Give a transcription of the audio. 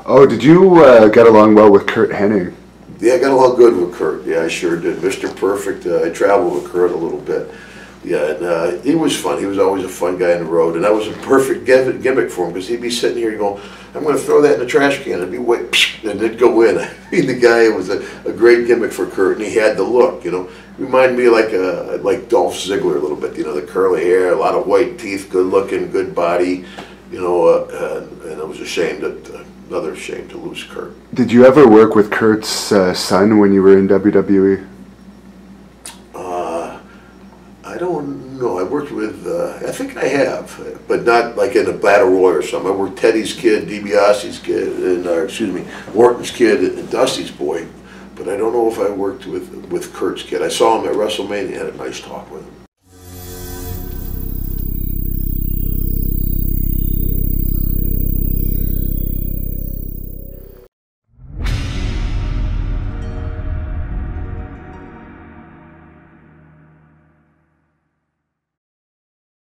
Oh, did you get along well with Kurt Hennig? Yeah, I got along good with Kurt. Yeah, I sure did. Mr. Perfect. I traveled with Kurt a little bit. Yeah, and he was fun. He was always a fun guy on the road, and that was a perfect gimmick for him because he'd be sitting here and go, "I'm going to throw that in the trash can," and it'd be wait, and it'd go in. I mean, the guy was a great gimmick for Kurt, and he had the look. You know, reminded me of like Dolph Ziggler a little bit. You know, the curly hair, a lot of white teeth, good looking, good body. You know, and I was ashamed that another shame to lose Kurt. Did you ever work with Kurt's son when you were in WWE? I don't know. I worked with, I think I have, but not like in a battle royal or something. I worked Teddy's kid, DiBiase's kid, and excuse me, Morton's kid, and Dusty's boy. But I don't know if I worked with Kurt's kid. I saw him at WrestleMania. Had a nice talk with him.